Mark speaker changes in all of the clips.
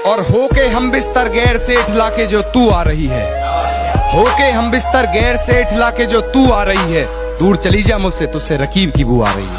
Speaker 1: और होके हम बिस्तर गैर सेठ लाके जो तू आ रही है, होके हम बिस्तर गैर सेठ लाके जो तू आ रही है, दूर चली जा मुझसे, तुझसे रकीब की बू आ रही है।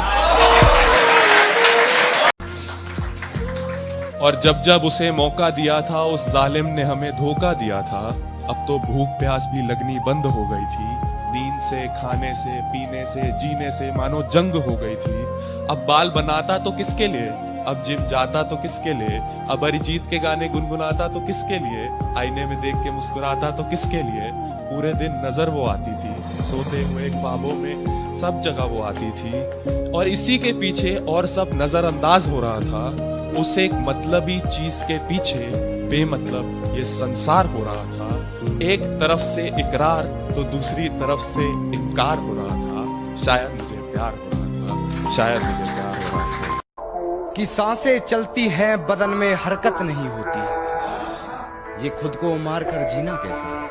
Speaker 2: और जब जब उसे मौका दिया था उस जालिम ने हमें धोखा दिया था। अब तो भूख प्यास भी लगनी बंद हो गई थी, नींद से, खाने से, पीने से, जीने से मानो जंग हो गई थी। अब बाल बनाता तो किसके लिए, अब जिम जाता तो किसके लिए, अब अरिजीत के गाने गुनगुनाता तो किसके लिए, आईने में देख के मुस्कुराता तो किसके लिए। पूरे दिन नजर वो आती थी, सोते हुए ख्वाबों में सब जगह वो आती थी, और इसी के पीछे और सब नजरअंदाज हो रहा था। उस एक मतलबी चीज के पीछे बेमतलब ये संसार हो रहा था। एक तरफ से इकरार तो दूसरी तरफ से इनकार हो रहा था। शायद मुझे प्यार हो रहा था, शायद मुझे प्यार हो रहा था।
Speaker 1: कि सांसें चलती हैं बदन में हरकत नहीं होती, ये खुद को मार कर जीना कैसा है।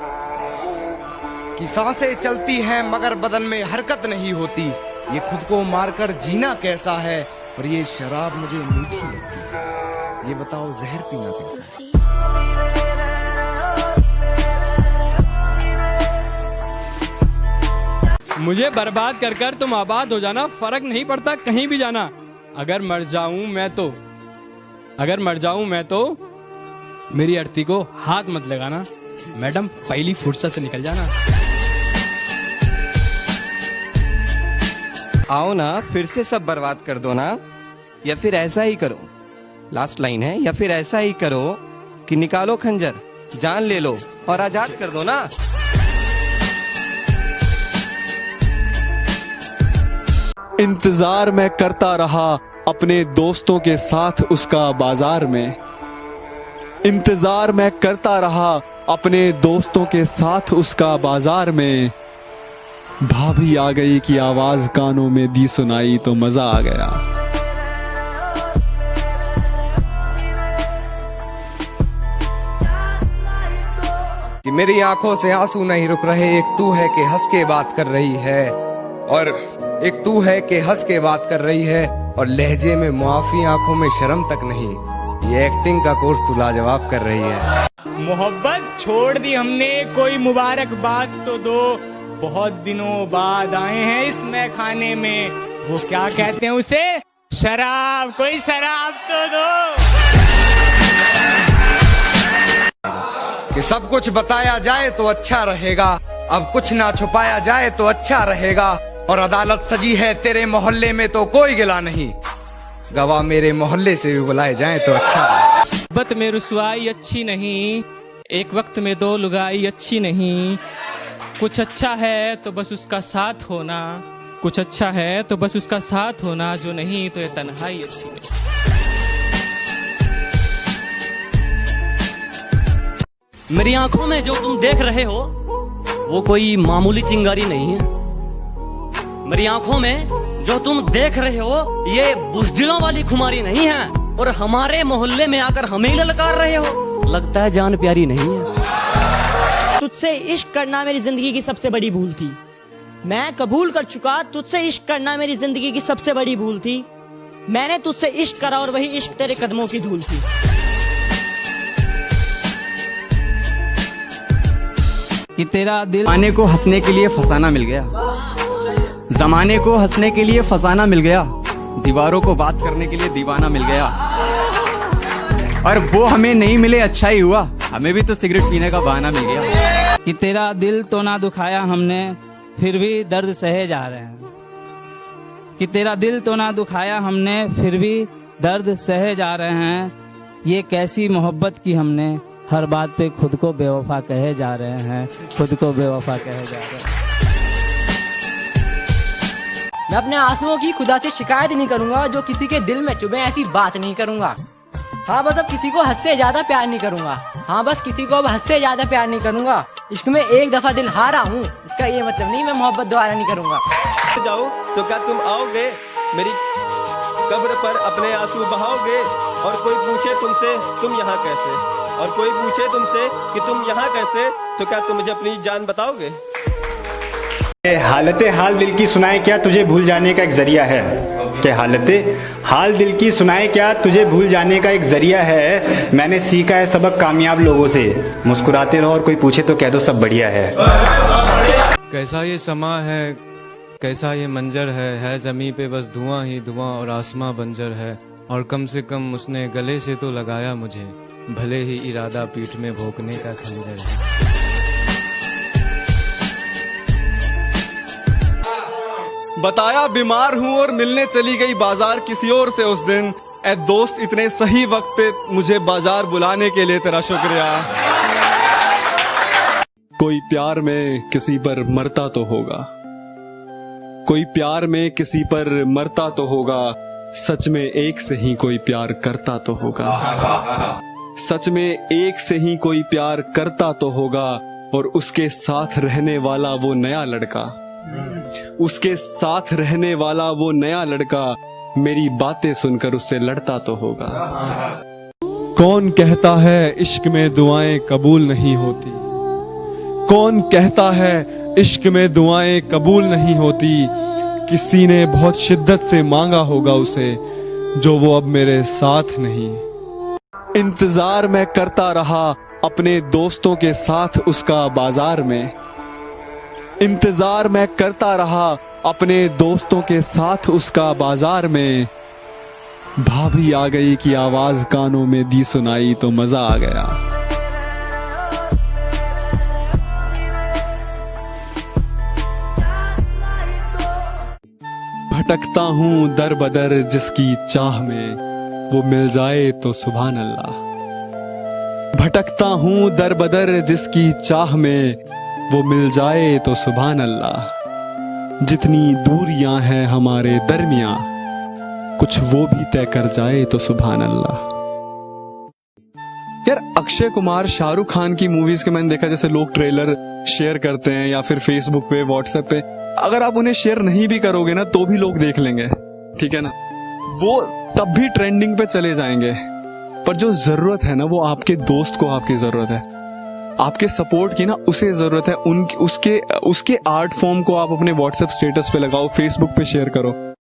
Speaker 1: कि सांसें चलती हैं मगर बदन में हरकत नहीं होती, ये खुद को मार कर जीना कैसा है। और ये शराब मुझे मीठी लगती है, ये बताओ जहर पीना कैसा है।
Speaker 3: मुझे बर्बाद कर कर तुम आबाद हो जाना, फर्क नहीं पड़ता कहीं भी जाना। अगर मर जाऊं मैं तो मेरी अर्थी को हाथ मत लगाना, मैडम पहली फुर्सत से निकल जाना।
Speaker 4: आओ ना, फिर से सब बर्बाद कर दो ना, या फिर ऐसा ही करो, लास्ट लाइन है, या फिर ऐसा ही करो कि निकालो खंजर, जान ले लो और आजाद कर दो ना।
Speaker 5: इंतजार मैं करता रहा अपने दोस्तों के साथ उसका बाजार में, इंतजार मैं करता रहा अपने दोस्तों के साथ उसका बाजार में। भाभी आ गई की आवाज कानों में दी सुनाई तो मजा आ गया।
Speaker 1: कि मेरी आंखों से आंसू नहीं रुक रहे, एक तू है कि हंस के बात कर रही है, और एक तू है कि हंस के बात कर रही है, और लहजे में मुआफी, आंखों में शर्म तक नहीं, ये एक्टिंग का कोर्स तू लाजवाब कर रही है।
Speaker 6: मोहब्बत छोड़ दी हमने, कोई मुबारकबाद तो दो, बहुत दिनों बाद आए हैं इस मैखाने में, वो क्या कहते हैं उसे, शराब, कोई शराब तो दो।
Speaker 1: कि सब कुछ बताया जाए तो अच्छा रहेगा, अब कुछ ना छुपाया जाए तो अच्छा रहेगा, और अदालत सजी है तेरे मोहल्ले में तो कोई गिला नहीं, गवाह मेरे मोहल्ले से भी बुलाए जाए तो अच्छा रहेगा।
Speaker 3: मोहब्बत में रुसवाई अच्छी नहीं, एक वक्त में दो लुगाई अच्छी नहीं, कुछ अच्छा है तो बस उसका साथ होना, कुछ अच्छा है तो बस उसका साथ होना, जो नहीं तो ये तन्हाई अच्छी नहीं।
Speaker 7: मेरी आंखों में जो तुम देख रहे हो वो कोई मामूली चिंगारी नहीं है। मेरी आंखों में जो तुम देख रहे हो ये बुज़दिलों वाली खुमारी नहीं है, और हमारे मोहल्ले में आकर हमें ललकार रहे हो, लगता है जान प्यारी नहीं है।
Speaker 8: तुझसे इश्क करना मेरी जिंदगी की सबसे बड़ी भूल थी, मैं कबूल कर चुका, तुझसे इश्क करना मेरी जिंदगी की सबसे बड़ी भूल थी, मैंने तुझसे इश्क करा और वही इश्क तेरे कदमों की धूल थी।
Speaker 4: कि तेरा दिल जमाने को हंसने के लिए फसाना मिल गया, जमाने को हंसने के लिए फसाना मिल गया, दीवारों को बात करने के लिए दीवाना मिल गया, और वो हमें नहीं मिले अच्छा ही हुआ, हमें भी तो सिगरेट पीने का बहाना मिल गया।
Speaker 9: कि तेरा दिल तो ना दुखाया हमने फिर भी दर्द सहे जा रहे हैं, कि तेरा दिल तो ना दुखाया हमने फिर भी दर्द सहे जा रहे हैं, ये कैसी मोहब्बत की हमने, हर बात पे खुद को बेवफा कहे जा रहे हैं, खुद को बेवफा कहे जा रहे हैं।
Speaker 8: मैं अपने आंसुओं की खुदा से शिकायत नहीं करूंगा, जो किसी के दिल में चुभे ऐसी बात नहीं करूंगा। हाँ बस अब किसी को हद से ज्यादा प्यार नहीं करूंगा, हाँ बस किसी को अब हद से ज्यादा प्यार नहीं करूंगा। इश्क में एक दफा दिल हारा हूँ, इसका ये मतलब नहीं मैं मोहब्बत दोबारा नहीं करूंगा।
Speaker 4: जाऊं तो क्या तुम आओगे मेरी कब्र पर अपने आंसू बहाओगे, और कोई पूछे तुमसे तुम यहाँ कैसे, और कोई पूछे तुमसे कि तुम यहाँ कैसे, तो क्या तुम मुझे अपनी जान बताओगे।
Speaker 10: हालत हाल दिल की सुनाए क्या तुझे भूल जाने का एक जरिया है। क्या हालत है। हाल दिल की सुनाए क्या, तुझे भूल जाने का एक जरिया है। मैंने सीखा है सबक कामयाब लोगों से, मुस्कुराते रहो और कोई पूछे तो कह दो सब बढ़िया है।
Speaker 11: कैसा ये समा है, कैसा ये मंजर है जमी पे बस धुआं ही धुआं और आसमां बंजर है। और कम से कम उसने गले से तो लगाया मुझे, भले ही इरादा पीठ में भोंकने का खंजर है।
Speaker 5: बताया बीमार हूँ और मिलने चली गई बाजार किसी और से उस दिन। ए दोस्त इतने सही वक्त पे मुझे बाजार बुलाने के लिए तेरा शुक्रिया। कोई प्यार में किसी पर मरता तो होगा, कोई प्यार में किसी पर मरता तो होगा। सच में एक से ही कोई प्यार करता तो होगा, सच में एक से ही कोई प्यार करता तो होगा। और उसके साथ रहने वाला वो नया लड़का, उसके साथ रहने वाला वो नया लड़का मेरी बातें सुनकर उससे लड़ता तो होगा। कौन कहता है इश्क में दुआएं कबूल नहीं होती, कौन कहता है इश्क में दुआएं कबूल नहीं होती। किसी ने बहुत शिद्दत से मांगा होगा उसे, जो वो अब मेरे साथ नहीं। इंतजार मैं करता रहा अपने दोस्तों के साथ उसका बाजार में, इंतजार मैं करता रहा अपने दोस्तों के साथ उसका बाजार में। भाभी आ गई की आवाज कानों में दी सुनाई तो मजा आ गया। भटकता हूँ दर बदर जिसकी चाह में, वो मिल जाए तो सुभान अल्लाह। भटकता हूँ दर बदर जिसकी चाह में, वो मिल जाए तो सुभान अल्लाह। जितनी दूरियां हैं हमारे दरमियां, कुछ वो भी तय कर जाए तो सुभान अल्लाह। यार अक्षय कुमार शाहरुख खान की मूवीज के मैंने देखा जैसे लोग ट्रेलर शेयर करते हैं या फिर फेसबुक पे व्हाट्सएप पे, अगर आप उन्हें शेयर नहीं भी करोगे ना तो भी लोग देख लेंगे, ठीक है ना। वो तब भी ट्रेंडिंग पे चले जाएंगे। पर जो जरूरत है ना वो आपके दोस्त को आपकी जरूरत है, आपके सपोर्ट की ना उसे जरूरत है। उसके आर्ट फॉर्म को आप अपने व्हाट्सएप स्टेटस पे लगाओ, फेसबुक पे शेयर करो।